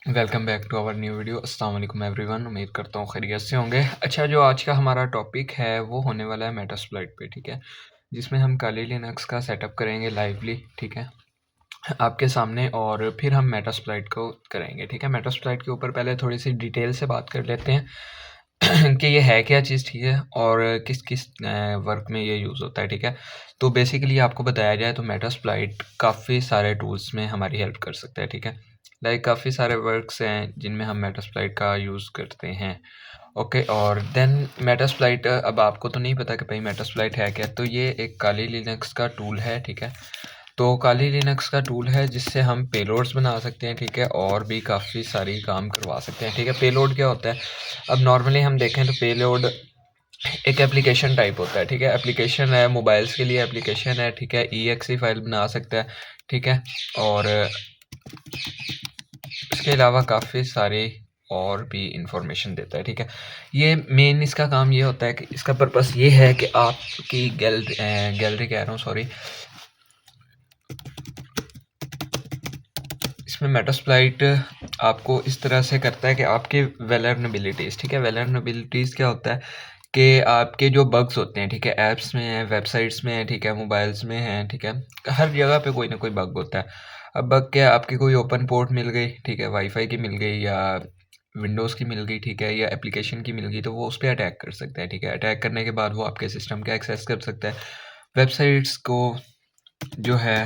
Welcome back to our new video. अस्सलाम वालेकुम everyone, उम्मीद करता हूँ खैरियत से होंगे। अच्छा, जो आज का हमारा टॉपिक है वो होने वाला है मेटास्प्लॉइट पे, ठीक है, जिसमें हम काली लिनक्स का सेटअप करेंगे लाइवली, ठीक है, आपके सामने, और फिर हम मेटास्प्लॉइट को करेंगे, ठीक है। मेटास्प्लॉइट के ऊपर पहले थोड़ी सी डिटेल से बात कर लेते हैं कि ये है क्या चीज़, ठीक है, और किस किस वर्क में ये यूज़ होता है, ठीक है। तो बेसिकली आपको बताया जाए तो मेटास्प्लॉइट काफ़ी सारे टूल्स में हमारी हेल्प कर सकता है, ठीक है। लाइक काफ़ी सारे वर्क्स हैं जिनमें हम मेटास्प्लॉइट का यूज़ करते हैं। ओके, और देन मेटास्प्लॉइट, अब आपको तो नहीं पता कि भाई मेटास्प्लॉइट है क्या, तो ये एक काली लिनक्स का टूल है, ठीक है। तो काली लिनक्स का टूल है जिससे हम पेलोड्स बना सकते हैं, ठीक है, और भी काफ़ी सारी काम करवा सकते हैं, ठीक है। पेलोड क्या होता है? अब नॉर्मली हम देखें तो पेलोड एक एप्लीकेशन टाइप होता है, ठीक है। एप्लीकेशन है, मोबाइल्स के लिए एप्लीकेशन है, ठीक है, EXE फाइल बना सकता है, ठीक है, और इसके अलावा काफ़ी सारी और भी इंफॉर्मेशन देता है, ठीक है। ये मेन इसका काम ये होता है कि इसका पर्पस ये है कि आपकी गैलरी कह रहा हूँ, सॉरी, इसमें मेटास्प्लॉइट आपको इस तरह से करता है कि आपके वेलनरेबिलिटीज़, ठीक है, वेलनरेबिलिटीज़ क्या होता है कि आपके जो बग्स होते हैं, ठीक है, ऐप्स में हैं, वेबसाइट्स में हैं, ठीक है, मोबाइल्स में हैं, ठीक है, हर जगह पे कोई ना कोई बग होता है। अब बग क्या, आपकी कोई ओपन पोर्ट मिल गई, ठीक है, वाईफाई की मिल गई या विंडोज़ की मिल गई, ठीक है, या एप्लीकेशन की मिल गई, तो वो उस पर अटैक कर सकता है, ठीक है। अटैक करने के बाद वो आपके सिस्टम का एक्सेस कर सकता है, वेबसाइट्स को जो है,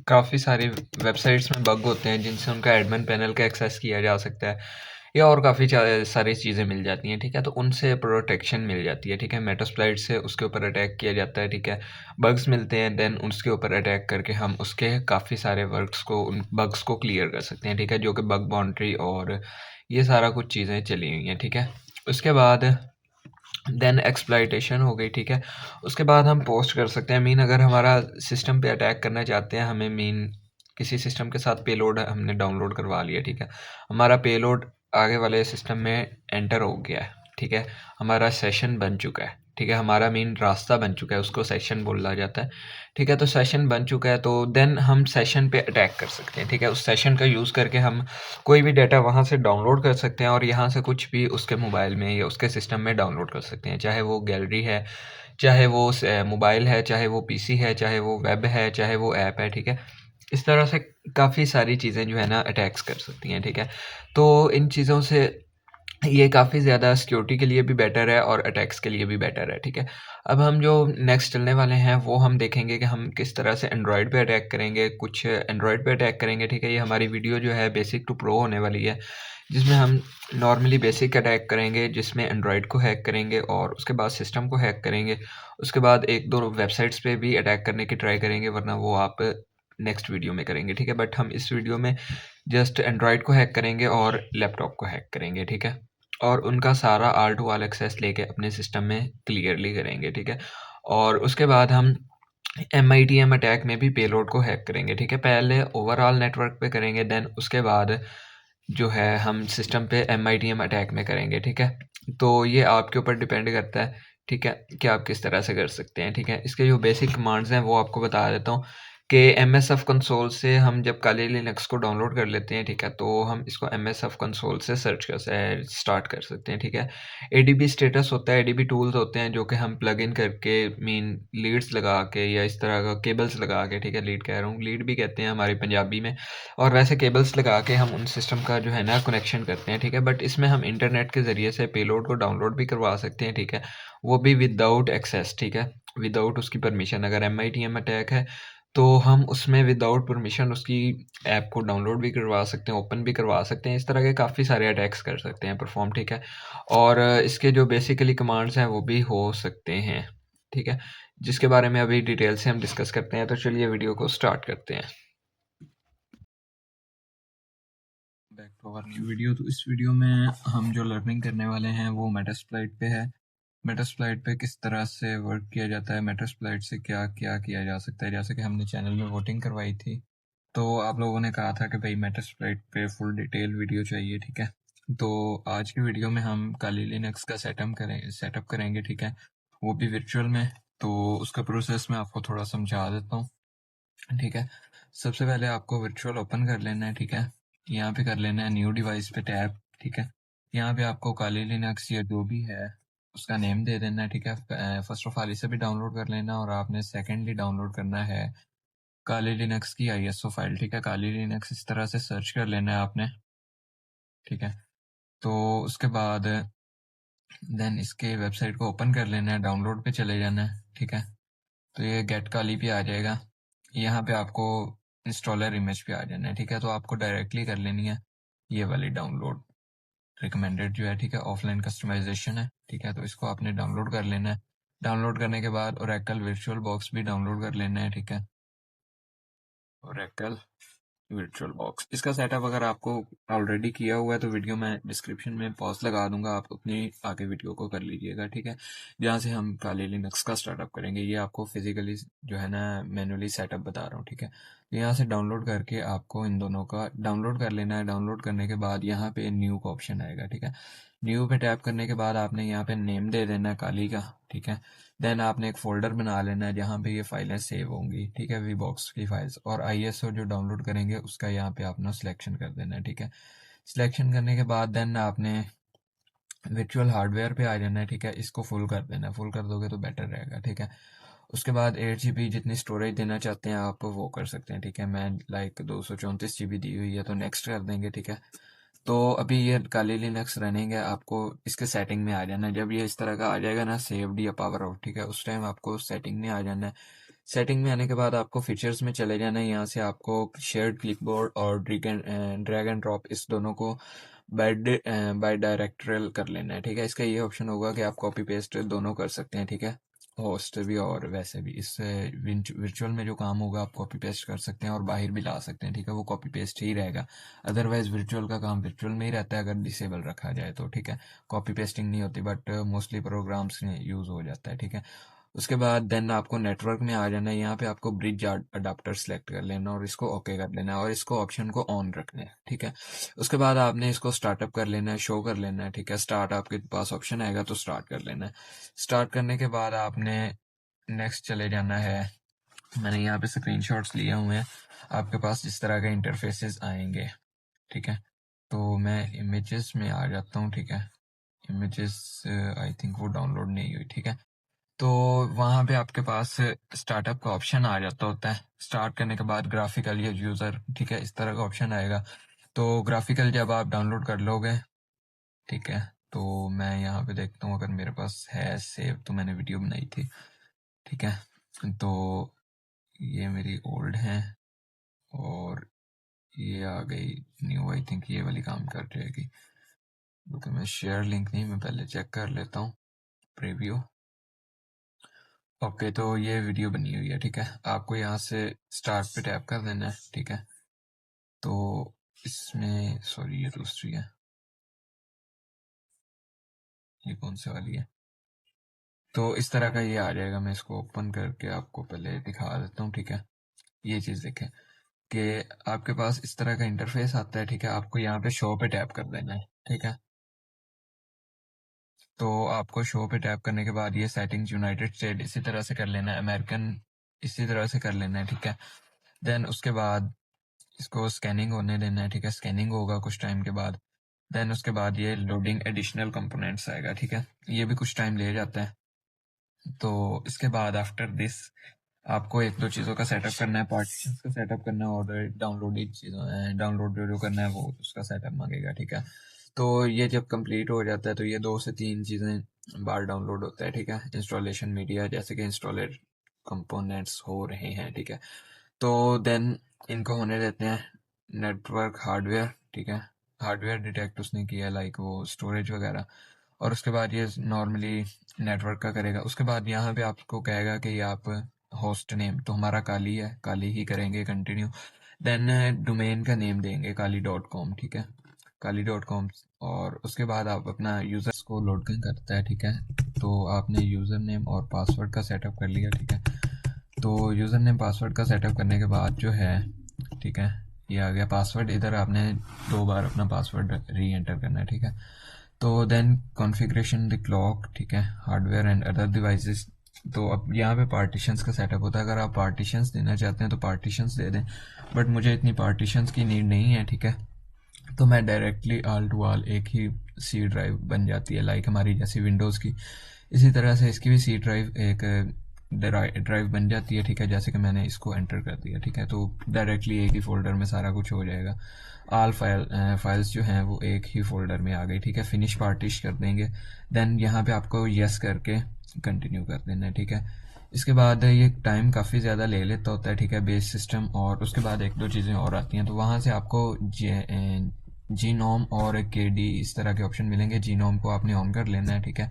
काफ़ी सारी वेबसाइट्स में बग होते हैं जिनसे उनका एडमिन पैनल का एक्सेस किया जा सकता है, या और काफ़ी सारी चीज़ें मिल जाती हैं, ठीक है, तो उनसे प्रोटेक्शन मिल जाती है, ठीक है। मेटास्प्लॉइट से उसके ऊपर अटैक किया जाता है, ठीक है, बग्स मिलते हैं, देन उसके ऊपर अटैक करके हम उसके काफ़ी सारे वर्क्स को, उन बग्स को क्लियर कर सकते हैं, ठीक है, जो कि बग बाउंड्री और ये सारा कुछ चीज़ें चली हुई हैं, ठीक है। उसके बाद देन एक्सप्लॉइटेशन हो गई, ठीक है। उसके बाद हम पोस्ट कर सकते हैं, मीन अगर हमारा सिस्टम पे अटैक करना चाहते हैं, हमें मीन किसी सिस्टम के साथ पेलोड हमने डाउनलोड करवा लिया, ठीक है, हमारा पेलोड आगे वाले सिस्टम में एंटर हो गया है, ठीक है, हमारा सेशन बन चुका है, ठीक है, हमारा मेन रास्ता बन चुका है, उसको सेशन बोला जाता है, ठीक है। तो सेशन बन चुका है तो देन हम सेशन पे अटैक कर सकते हैं, ठीक है। उस सेशन का यूज़ करके हम कोई भी डाटा वहाँ से डाउनलोड कर सकते हैं और यहाँ से कुछ भी उसके मोबाइल में या उसके सिस्टम में डाउनलोड कर सकते हैं, चाहे वो गैलरी है, चाहे वो मोबाइल है, चाहे वो पीसी है, चाहे वो वेब है, चाहे वो ऐप है, ठीक है। इस तरह से काफ़ी सारी चीज़ें जो है ना अटैक्स कर सकती हैं, ठीक है। तो इन चीज़ों से ये काफ़ी ज़्यादा सिक्योरिटी के लिए भी बेटर है और अटैक्स के लिए भी बेटर है, ठीक है। अब हम जो नेक्स्ट चलने वाले हैं वो हम देखेंगे कि हम किस तरह से एंड्रॉयड पे अटैक करेंगे, कुछ एंड्रॉयड पे अटैक करेंगे, ठीक है। ये हमारी वीडियो जो है बेसिक टू प्रो होने वाली है, जिसमें हम नॉर्मली बेसिक अटैक करेंगे, जिसमें एंड्रॉयड को हैक करेंगे और उसके बाद सिस्टम को हैक करेंगे। उसके बाद एक दो वेबसाइट्स पे भी अटैक करने की ट्राई करेंगे, वरना वो आप नेक्स्ट वीडियो में करेंगे, ठीक है। बट हम इस वीडियो में जस्ट एंड्रॉयड को हैक करेंगे और लैपटॉप को हैक करेंगे, ठीक है, और उनका सारा ऑल टू ऑल एक्सेस लेके अपने सिस्टम में क्लियरली करेंगे, ठीक है। और उसके बाद हम MITM अटैक में भी पेलोड को हैक करेंगे, ठीक है। पहले ओवरऑल नेटवर्क पे करेंगे, देन उसके बाद जो है हम सिस्टम पे MITM अटैक में करेंगे, ठीक है। तो ये आपके ऊपर डिपेंड करता है, ठीक है, कि आप किस तरह से कर सकते हैं, ठीक है। इसके जो बेसिक कमांड्स हैं वो आपको बता देता हूँ कि MSF कंसोल से हम जब काली लिनक्स को डाउनलोड कर लेते हैं, ठीक है, तो हम इसको MSF कंसोल से स्टार्ट कर सकते हैं, ठीक है। ADB स्टेटस होता है, ADB टूल्स होते हैं जो कि हम प्लग इन करके मीन लीड्स लगा के या इस तरह का केबल्स लगा के, ठीक है, लीड कह रहा हूँ, लीड भी कहते हैं हमारी पंजाबी में, और वैसे केबल्स लगा के हम उन सिस्टम का जो है ना कनेक्शन करते हैं, ठीक है। बट इसमें हम इंटरनेट के ज़रिए से पेलोड को डाउनलोड भी करवा सकते हैं, ठीक है, वो भी विदाउट एक्सेस, ठीक है, विदाउट उसकी परमिशन। अगर MITM अटैक है तो हम उसमें विदाउट परमिशन उसकी ऐप को डाउनलोड भी करवा सकते हैं, ओपन भी करवा सकते हैं, इस तरह के काफ़ी सारे अटैक्स कर सकते हैं परफॉर्म, ठीक है। और इसके जो बेसिकली कमांड्स हैं वो भी हो सकते हैं, ठीक है, जिसके बारे में अभी डिटेल से हम डिस्कस करते हैं। तो चलिए वीडियो को स्टार्ट करते हैं। Back to our new video. तो इस वीडियो में हम जो लर्निंग करने वाले हैं वो मेटास्प्लॉइट पे है। मेटास्प्लॉइट पे किस तरह से वर्क किया जाता है, मेटास्प्लॉइट से क्या क्या किया जा सकता है। जैसे कि हमने चैनल में वोटिंग करवाई थी तो आप लोगों ने कहा था कि भाई मेटास्प्लॉइट पे फुल डिटेल वीडियो चाहिए, ठीक है। तो आज की वीडियो में हम काली लिनक्स का सेटअप करेंगे, ठीक है, वो भी वर्चुअल में। तो उसका प्रोसेस मैं आपको थोड़ा समझा देता हूँ, ठीक है। सबसे पहले आपको वर्चुअल ओपन कर लेना है, ठीक है। यहाँ पे कर लेना है न्यू डिवाइस पे टैप, ठीक है। यहाँ पे आपको काली लिनक्स या जो भी है उसका नेम दे देना है, ठीक है। फर्स्ट ऑफ ऑल इसे भी डाउनलोड कर लेना, और आपने सेकेंडली डाउनलोड करना है काली लिनक्स की आईएसओ फाइल, ठीक है। काली लिनक्स इस तरह से सर्च कर लेना है आपने, ठीक है। तो उसके बाद देन इसके वेबसाइट को ओपन कर लेना है, डाउनलोड पे चले जाना है, ठीक है। तो ये गेट काली पे आ जाएगा, यहाँ पे आपको इंस्टॉलर इमेज पे आ जाना है, ठीक है। तो आपको डायरेक्टली कर लेनी है ये वाली डाउनलोड, रिकमेंडेड जो है, ठीक है। ऑफलाइन कस्टमाइजेशन है, ठीक है। तो इसको आपने डाउनलोड कर लेना है। डाउनलोड करने के बाद ओरेकल वर्चुअल बॉक्स भी डाउनलोड कर लेना है, ठीक है। ओरेकल वर्चुअल बॉक्स, इसका सेटअप अगर आपको ऑलरेडी किया हुआ है तो वीडियो में डिस्क्रिप्शन में पॉज लगा दूंगा, आप अपनी आगे वीडियो को कर लीजिएगा, ठीक है। जहाँ से हम काली लिनक्स का स्टार्टअप करेंगे, ये आपको फिजिकली जो है ना मैनुअली सेटअप बता रहा हूँ, ठीक है। तो यहाँ से डाउनलोड करके आपको इन दोनों का डाउनलोड कर लेना है। डाउनलोड करने के बाद यहाँ पे न्यू का ऑप्शन आएगा, ठीक है। न्यू पे टैप करने के बाद आपने यहाँ पे नेम दे देना है काली का, ठीक है। देन आपने एक फोल्डर बना लेना है जहाँ पे ये फाइलें सेव होंगी, ठीक है, वी बॉक्स की फाइल्स, और आईएसओ जो डाउनलोड करेंगे उसका यहाँ पे आपने सिलेक्शन कर देना है, ठीक है। सिलेक्शन करने के बाद देन आपने वर्चुअल हार्डवेयर पे आ जाना है, ठीक है। इसको फुल कर देना है, फुल कर दोगे तो बेटर रहेगा, ठीक है। उसके बाद 8 GB जितनी स्टोरेज देना चाहते हैं आप वो कर सकते हैं, ठीक है। मैं लाइक 234 GB दी हुई है तो नेक्स्ट कर देंगे, ठीक है। तो अभी ये काली लिनक्स रनिंग है, आपको इसके सेटिंग में आ जाना है। जब ये इस तरह का आ जाएगा ना सेव्ड या पावर आउट, ठीक है, उस टाइम आपको सेटिंग में आ जाना है। सेटिंग में आने के बाद आपको फीचर्स में चले जाना है। यहाँ से आपको शेयर्ड क्लिपबोर्ड और ड्रैग एंड ड्रॉप इस दोनों को बाय डायरेक्टरल कर लेना है, ठीक है। इसका ये ऑप्शन होगा कि आप कॉपी पेस्ट दोनों कर सकते हैं, ठीक है। होस्ट भी और वैसे भी इससे वर्चुअल में जो काम होगा आप कॉपी पेस्ट कर सकते हैं और बाहर भी ला सकते हैं, ठीक है। वो कॉपी पेस्ट ही रहेगा, अदरवाइज वर्चुअल का काम वर्चुअल में ही रहता है अगर डिसेबल रखा जाए तो, ठीक है। कॉपी पेस्टिंग नहीं होती, बट मोस्टली प्रोग्राम्स में यूज हो जाता है, ठीक है। उसके बाद देन आपको नेटवर्क में आ जाना है। यहाँ पे आपको ब्रिज अडाप्टर सेलेक्ट कर लेना और इसको ओके कर लेना है और इसको ऑप्शन को ऑन रखना है, ठीक है। उसके बाद आपने इसको स्टार्टअप कर लेना है, शो कर लेना है, ठीक है। स्टार्ट आपके पास ऑप्शन आएगा तो स्टार्ट कर लेना है। स्टार्ट करने के बाद आपने नेक्स्ट चले जाना है। मैंने यहाँ पे स्क्रीनशॉट्स लिए हुए हैं, आपके पास जिस तरह के इंटरफेसेस आएंगे, ठीक है। तो मैं इमेजेस में आ जाता हूँ, ठीक है। इमेजेस आई थिंक वो डाउनलोड नहीं हुई, ठीक है। तो वहाँ पे आपके पास स्टार्टअप का ऑप्शन आ जाता होता है। स्टार्ट करने के बाद ग्राफिकल या यूज़र, ठीक है, इस तरह का ऑप्शन आएगा। तो ग्राफिकल जब आप डाउनलोड कर लोगे, ठीक है, तो मैं यहाँ पे देखता हूँ अगर मेरे पास है सेव, तो मैंने वीडियो बनाई थी, ठीक है। तो ये मेरी ओल्ड है और ये आ गई न्यू, आई थिंक ये वाली काम कर जाएगी, क्योंकि मैं शेयर लिंक नहीं, मैं पहले चेक कर लेता हूँ प्रीव्यू। ओके, तो ये वीडियो बनी हुई है, ठीक है। आपको यहाँ से स्टार्ट पे टैप कर देना है, ठीक है। तो इसमें सॉरी ये दूसरी है, ये कौन सी वाली है। तो इस तरह का ये आ जाएगा, मैं इसको ओपन करके आपको पहले दिखा देता हूँ, ठीक है। ये चीज़ देखें कि आपके पास इस तरह का इंटरफेस आता है, ठीक है। आपको यहाँ पे शो पे टैप कर देना है, ठीक है। तो आपको शो पे टैप करने के बाद ये सेटिंग्स यूनाइटेड स्टेट इसी तरह से कर लेना है, अमेरिकन इसी तरह से कर लेना है, ठीक है। देन उसके बाद इसको स्कैनिंग होने देना है, ठीक है। स्कैनिंग होगा कुछ टाइम के बाद, देन उसके बाद ये लोडिंग एडिशनल कंपोनेंट्स आएगा, ठीक है। ये भी कुछ टाइम ले जाता है। तो इसके बाद आफ्टर दिस आपको एक दो चीज़ों का सेटअप करना है, पार्टीशन का सेटअप करना है और डाउनलोडेड चीज़ों डाउनलोड जो करना है वो उसका सेटअप मांगेगा, ठीक है। तो ये जब कंप्लीट हो जाता है तो ये 2 से 3 चीज़ें बार डाउनलोड होता है, ठीक है। इंस्टॉलेशन मीडिया जैसे कि इंस्टॉलर कंपोनेंट्स हो रहे हैं, ठीक है। तो देन इनको होने देते हैं नेटवर्क हार्डवेयर, ठीक है। हार्डवेयर डिटेक्ट उसने किया लाइक वो स्टोरेज वगैरह, और उसके बाद ये नॉर्मली नेटवर्क का करेगा। उसके बाद यहाँ पे आपको कहेगा कि ये आप होस्ट नेम तो हमारा काली है, काली ही करेंगे कंटिन्यू। देन डोमेन का नेम देंगे kali.com, ठीक है, kali.com। और उसके बाद आप अपना यूज़र्स को लोड करता है, ठीक है। तो आपने यूज़र नेम और पासवर्ड का सेटअप कर लिया, ठीक है। तो यूज़र नेम पासवर्ड का सेटअप करने के बाद जो है, ठीक है, ये आ गया पासवर्ड। इधर आपने 2 बार अपना पासवर्ड री एंटर करना है, ठीक है। तो देन कॉन्फ़िगरेशन द क्लॉक, ठीक है, हार्डवेयर एंड अदर डिवाइसेस, तो अब यहाँ पे पार्टीशंस का सेटअप होता है। अगर आप पार्टीशंस देना चाहते हैं तो पार्टीशंस दे दें, बट मुझे इतनी पार्टीशंस की नीड नहीं है, ठीक है। तो मैं डायरेक्टली ऑल टू ऑल एक ही सी ड्राइव बन जाती है, लाइक हमारी जैसी विंडोज़ की। इसी तरह से इसकी भी सी ड्राइव एक ड्राइव बन जाती है, ठीक है। जैसे कि मैंने इसको एंटर कर दिया, ठीक है, तो डायरेक्टली एक ही फ़ोल्डर में सारा कुछ हो जाएगा। ऑल फाइल्स जो हैं वो एक ही फ़ोल्डर में आ गई, ठीक है। फिनिश पार्टिश कर देंगे, देन यहाँ पे आपको यस करके कंटिन्यू कर देना है, ठीक है। इसके बाद ये टाइम काफ़ी ज़्यादा ले लेता होता है, ठीक है, बेस सिस्टम। और उसके बाद एक दो चीज़ें और आती हैं, तो वहाँ से आपको जीनोम और के डी इस तरह के ऑप्शन मिलेंगे। जीनोम को आपने ऑन कर लेना है, ठीक है।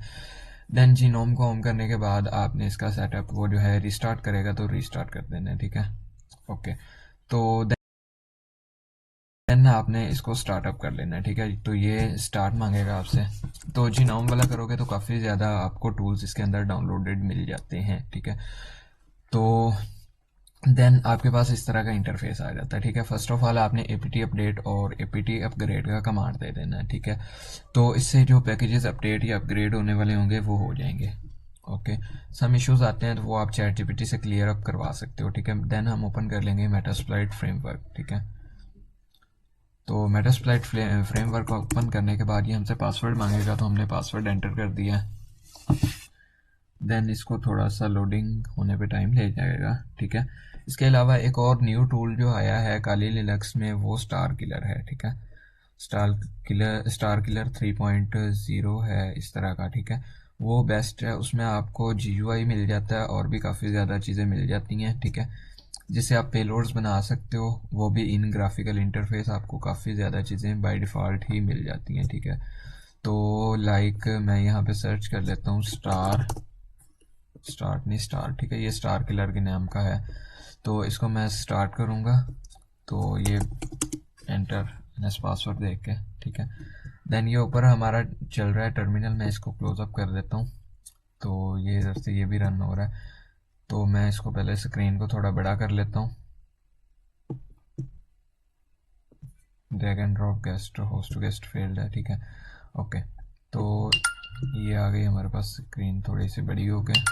देन जीनोम को ऑन करने के बाद आपने इसका सेटअप वो जो है रिस्टार्ट करेगा तो रिस्टार्ट कर देना है, ठीक है। ओके, तो देन आपने इसको स्टार्टअप कर लेना है, ठीक है। तो ये स्टार्ट मांगेगा आपसे। तो जीनोम वाला करोगे तो काफ़ी ज़्यादा आपको टूल्स इसके अंदर डाउनलोडेड मिल जाते हैं, ठीक है। तो देन आपके पास इस तरह का इंटरफेस आ जाता है, ठीक है। फर्स्ट ऑफ ऑल आपने एपीटी अपडेट और एपीटी अपग्रेड का कमांड दे देना है, ठीक है। तो इससे जो पैकेजेस अपडेट या अपग्रेड होने वाले होंगे वो हो जाएंगे। ओके, सम इश्यूज आते हैं तो वो आप चैट जीपीटी से क्लियर अप करवा सकते हो, ठीक है। देन हम ओपन कर लेंगे मेटास्प्लाइट फ्रेमवर्क, ठीक है। तो मेटास्प्लाइट फ्रेमवर्क को ओपन करने के बाद ये हमसे पासवर्ड मांगेगा, तो हमने पासवर्ड एंटर कर दिया है। देन इसको थोड़ा सा लोडिंग होने पे टाइम ले जाएगा, ठीक है। इसके अलावा एक और न्यू टूल जो आया है काली लिनक्स में वो स्टार किलर है, ठीक है। स्टार किलर 3.0 है इस तरह का, ठीक है। वो बेस्ट है, उसमें आपको जीयूआई मिल जाता है और भी काफ़ी ज़्यादा चीज़ें मिल जाती हैं, ठीक है, जिससे आप पेलोड्स बना सकते हो। वो भी इन ग्राफिकल इंटरफेस आपको काफ़ी ज़्यादा चीज़ें बाय डिफ़ॉल्ट ही मिल जाती हैं, ठीक है। तो लाइक मैं यहाँ पे सर्च कर लेता हूँ स्टार्ट नहीं स्टार, ठीक है, ये स्टार किलर के नाम का है। तो इसको मैं स्टार्ट करूँगा, तो ये एंटर एस पासवर्ड देख के, ठीक है। देन ये ऊपर हमारा चल रहा है टर्मिनल, मैं इसको क्लोज अप कर देता हूँ। तो ये इधर से ये भी रन हो रहा है। तो मैं इसको पहले स्क्रीन को थोड़ा बड़ा कर लेता हूँ। Drag and drop guest host to guest failed है, ठीक है। ओके, तो ये आ गई हमारे पास स्क्रीन थोड़ी सी बड़ी हो गई।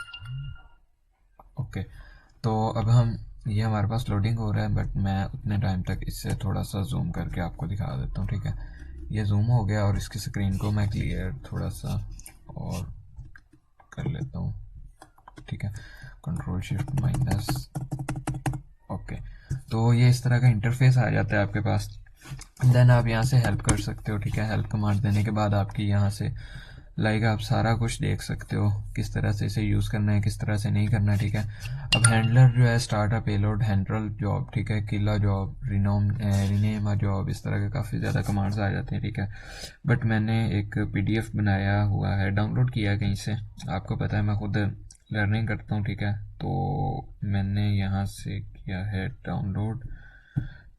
ओके, तो अब हम ये हमारे पास लोडिंग हो रहा है, बट मैं उतने टाइम तक इससे थोड़ा सा जूम करके आपको दिखा देता हूँ, ठीक है। ये जूम हो गया और इसकी स्क्रीन को मैं क्लियर थोड़ा सा और कर लेता हूँ, ठीक है। Control shift minus. ओके, तो ये इस तरह का इंटरफेस आ जाता है आपके पास। देन आप यहाँ से हेल्प कर सकते हो, ठीक है। हेल्प कमांड देने के बाद आपकी यहाँ से लाइक आप सारा कुछ देख सकते हो, किस तरह से इसे यूज़ करना है, किस तरह से नहीं करना है, ठीक है। अब हैंडलर जो है स्टार्टअप पेलोड हैंडल जॉब, ठीक है, किला जॉब रिनेम जॉब, इस तरह के काफ़ी ज़्यादा कमांड्स आ जाते हैं, ठीक है। बट मैंने एक पीडीएफ बनाया हुआ है, डाउनलोड किया है कहीं से, आपको पता है मैं खुद लर्निंग करता हूँ, ठीक है। तो मैंने यहाँ से किया है डाउनलोड,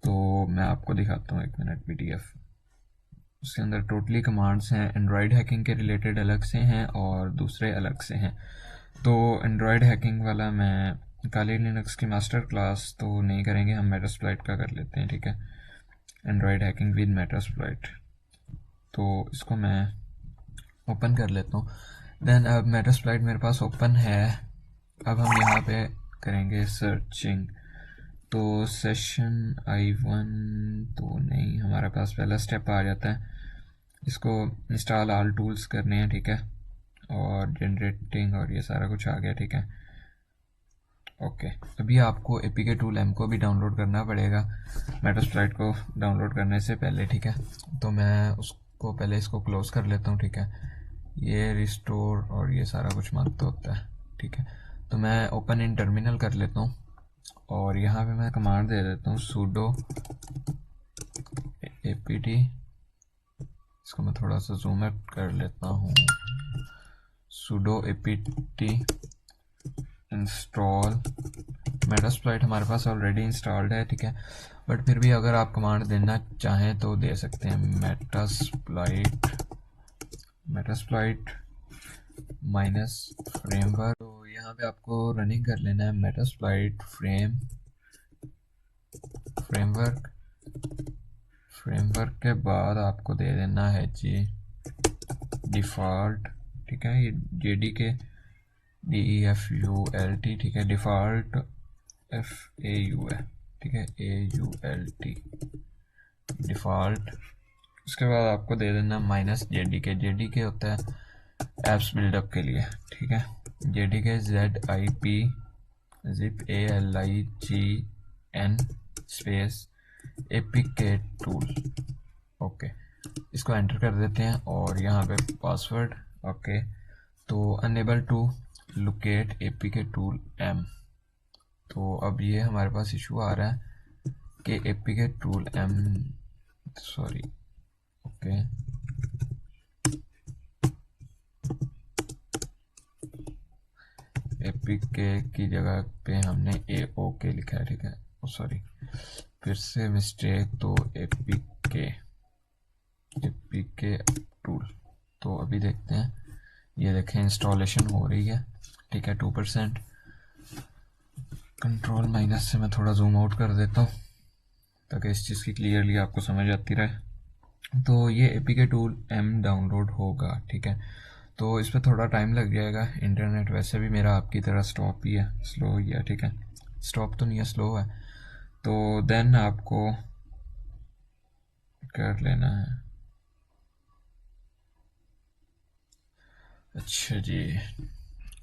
तो मैं आपको दिखाता हूँ, एक मिनट। पीडीएफ उसके अंदर टोटली कमांड्स हैं, एंड्रॉयड हैकिंग के रिलेटेड अलग से हैं और दूसरे अलग से हैं। तो एंड्रॉयड हैकिंग वाला मैं काली लिनक्स की मास्टर क्लास तो नहीं करेंगे, हम मेटास्प्लॉइट का कर लेते हैं, ठीक है। एंड्रॉयड हैकिंग विद मेटास्प्लॉइट, तो इसको मैं ओपन कर लेता हूँ। देन अब मेटास्प्लॉइट मेरे पास ओपन है। अब हम यहाँ पे करेंगे सर्चिंग। तो सेशन i1 तो नहीं, हमारे पास पहला स्टेप आ जाता है, इसको इंस्टॉल ऑल टूल्स करने हैं, ठीक है, और जनरेटिंग और ये सारा कुछ आ गया, ठीक है। ओके, अभी आपको एपीके टूल एम को भी डाउनलोड करना पड़ेगा मेटास्प्लॉइट को डाउनलोड करने से पहले, ठीक है। तो मैं उसको पहले इसको क्लोज कर लेता हूँ, ठीक है। ये रिस्टोर और ये सारा कुछ मांगता होता है, ठीक है। तो मैं ओपन इन टर्मिनल कर लेता हूँ और यहाँ पे मैं कमांड दे देता हूँ sudo apt, इसको मैं थोड़ा सा जूम आउट कर लेता हूँ, sudo apt इंस्टॉल। मेटास्प्लॉइट हमारे पास ऑलरेडी इंस्टॉल्ड है, ठीक है, बट फिर भी अगर आप कमांड देना चाहें तो दे सकते हैं। मेटास्प्लॉइट माइनस फ्रेमवर्क, तो यहाँ पे आपको रनिंग कर लेना है मेटास्प्लॉइट फ्रेमवर्क के बाद आपको दे देना है जी डिफ़ॉल्ट, ठीक है। ये जेडी के DEFULT, ठीक है, डिफ़ॉल्ट FAU है, ठीक है, AULT डिफ़ॉल्ट। उसके बाद आपको दे देना -JDK। JDK होता है एप्स बिल्डअप के लिए, ठीक है। JDK ZIP zip ALIGN space APK के टूल। ओके, इसको एंटर कर देते हैं और यहाँ पे पासवर्ड। ओके, तो unable to locate APK tool M. तो अब ये हमारे पास इशू आ रहा है कि APK tool M, sorry, okay, APK की जगह पे हमने AOK लिखा है, ठीक है, सॉरी, फिर से मिस्टेक। तो एपीके टूल। तो अभी देखते हैं, ये देखें इंस्टॉलेशन हो रही है, ठीक है, 2%। कंट्रोल माइनस से मैं थोड़ा जूम आउट कर देता हूँ ताकि इस चीज़ की क्लियरली आपको समझ आती रहे। तो ये एपीके टूल एम डाउनलोड होगा, ठीक है। तो इस पर थोड़ा टाइम लग जाएगा। इंटरनेट वैसे भी मेरा आपकी तरह स्टॉप ही है, स्लो ही है, ठीक है, स्टॉप तो नहीं है, स्लो है। तो देन आपको कर लेना है। अच्छा जी,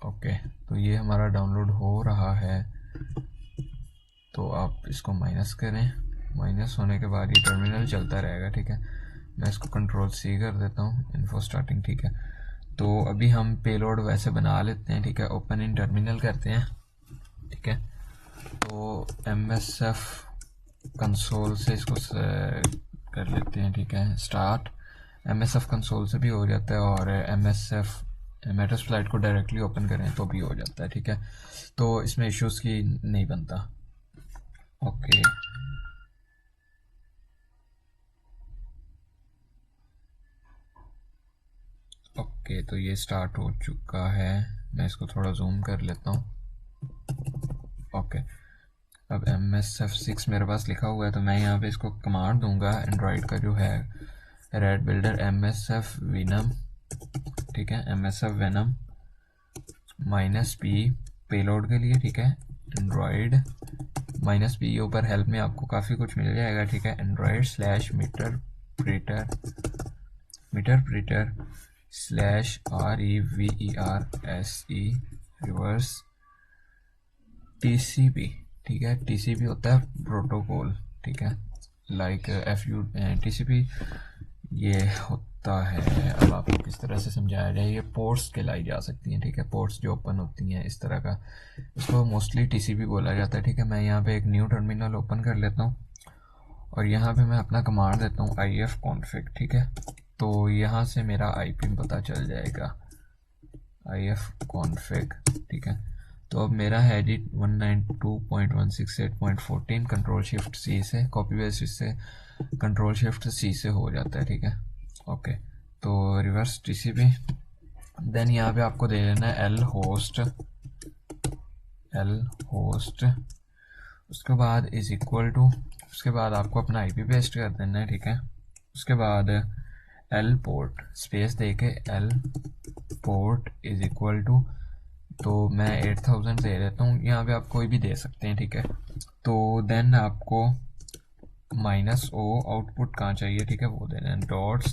ओके, तो ये हमारा डाउनलोड हो रहा है। तो आप इसको माइनस करें, माइनस होने के बाद ये टर्मिनल चलता रहेगा, ठीक है। मैं इसको कंट्रोल C कर देता हूँ, इन्फो स्टार्टिंग, ठीक है। तो अभी हम पेलोड वैसे बना लेते हैं, ठीक है, ओपन इन टर्मिनल करते हैं, ठीक है। तो MSF कंसोल से इसको कर लेते हैं, ठीक है, स्टार्ट। MSF कंसोल से भी हो जाता है और MSF मेटास्प्लाइट को डायरेक्टली ओपन करें तो भी हो जाता है, ठीक है। तो इसमें इश्यूज़ की नहीं बनता। ओके, ओके, तो ये स्टार्ट हो चुका है। मैं इसको थोड़ा जूम कर लेता हूँ। ओके, अब MSF6 मेरे पास लिखा हुआ है, तो मैं यहाँ पे इसको कमांड दूंगा, एंड्रॉयड का जो है रेड बिल्डर MSF विनम, ठीक है, MSF वेनम -P पेलोड के लिए, ठीक है, एंड्रॉयड -P। ऊपर हेल्प में आपको काफ़ी कुछ मिल जाएगा, ठीक है, Android slash meterpreter slash REVERSE reverse TCP, ठीक है। TCP होता है प्रोटोकॉल, ठीक है, लाइक FU TCP ये होता है। अब आपको किस तरह से समझाया जाए, ये पोर्ट्स कहलाई जा सकती हैं, ठीक है, पोर्ट्स जो ओपन होती हैं इस तरह का, इसको मोस्टली TCP बोला जाता है, ठीक है। मैं यहाँ पे एक न्यू टर्मिनल ओपन कर लेता हूँ और यहाँ पे मैं अपना कमांड देता हूँ IF config, ठीक है। तो यहाँ से मेरा IP पता चल जाएगा, IF config, ठीक है। तो अब मेरा है जी 192.168.14। कंट्रोल-Shift-C से कॉपी पेस्ट, इससे कंट्रोल-Shift-C से हो जाता है, ठीक है। ओके, तो रिवर्स TCP। देन यहाँ पे आपको दे देना है L होस्ट, उसके बाद इज इक्वल टू, उसके बाद आपको अपना IP पेस्ट कर देना है, ठीक है। उसके बाद L पोर्ट स्पेस दे के L port is equal to, तो मैं 8000 दे देता हूँ, यहाँ पे आप कोई भी दे सकते हैं, ठीक है। तो देन आपको -O आउटपुट कहाँ चाहिए, ठीक है, वो देना है, डॉट /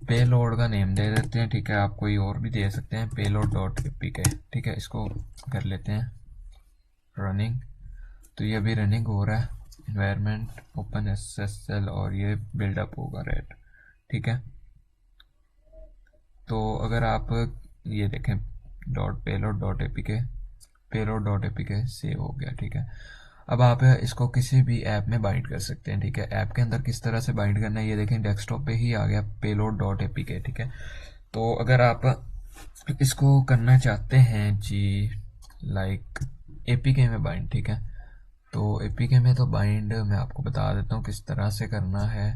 पेलोड का नेम दे देते हैं, ठीक है। आप कोई और भी दे सकते हैं, payload.apk, ठीक है। इसको कर लेते हैं रनिंग। तो ये अभी रनिंग हो रहा है, इन्वायरमेंट ओपन SSL और ये बिल्डअप होगा रेड, ठीक है। तो अगर आप ये देखें payload.apk सेव हो गया, ठीक है। अब आप इसको किसी भी ऐप में बाइंड कर सकते हैं, ठीक है। ऐप के अंदर किस तरह से बाइंड करना है ये देखें, डेस्कटॉप पे ही आ गया payload.apk, ठीक है। तो अगर आप इसको करना चाहते हैं जी लाइक APK में बाइंड, ठीक है, तो APK में तो बाइंड मैं आपको बता देता हूँ किस तरह से करना है,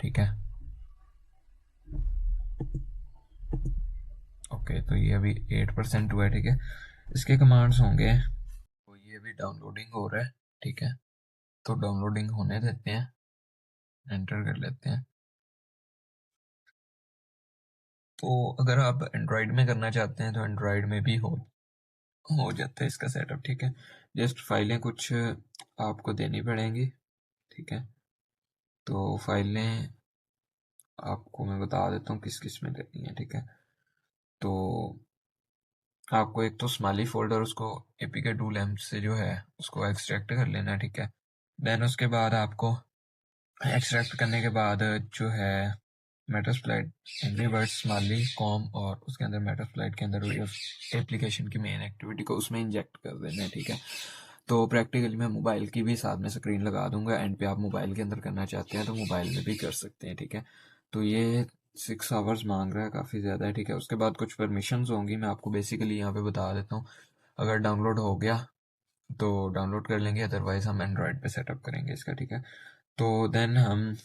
ठीक है। ओके, तो ये अभी 8% हुआ है, ठीक है। इसके कमांड्स होंगे, तो ये अभी डाउनलोडिंग हो रहा है, ठीक है। तो डाउनलोडिंग होने देते हैं, एंटर कर लेते हैं। तो अगर आप एंड्रॉयड में करना चाहते हैं तो एंड्रॉयड में भी हो जाता है इसका सेटअप, ठीक है। जस्ट फाइलें कुछ आपको देनी पड़ेंगी, ठीक है। तो फाइलें आपको मैं बता देता हूँ किस किस में देनी है, ठीक है। तो आपको एक तो स्माइली फोल्डर, उसको एपीके टूल एम से जो है उसको एक्सट्रैक्ट कर लेना है, ठीक है। देन उसके बाद आपको एक्सट्रैक्ट करने के बाद जो है मेटास्प्लाइट एंग्री बर्ड स्माइली कॉम और उसके अंदर मेटास्प्लाइट के अंदर वही उस एप्लीकेशन की मेन एक्टिविटी को उसमें इंजेक्ट कर देना है, ठीक है। तो प्रैक्टिकली मैं मोबाइल की भी साथ में स्क्रीन लगा दूंगा, एंड पे आप मोबाइल के अंदर करना चाहते हैं तो मोबाइल में भी कर सकते हैं, ठीक है। तो ये 6 आवर्स मांग रहा है, काफ़ी ज़्यादा है, ठीक है। उसके बाद कुछ परमिशंस होंगी, मैं आपको बेसिकली यहाँ पे बता देता हूँ। अगर डाउनलोड हो गया तो डाउनलोड कर लेंगे, अदरवाइज हम एंड्रॉयड पे सेटअप करेंगे इसका, ठीक है। तो देन हम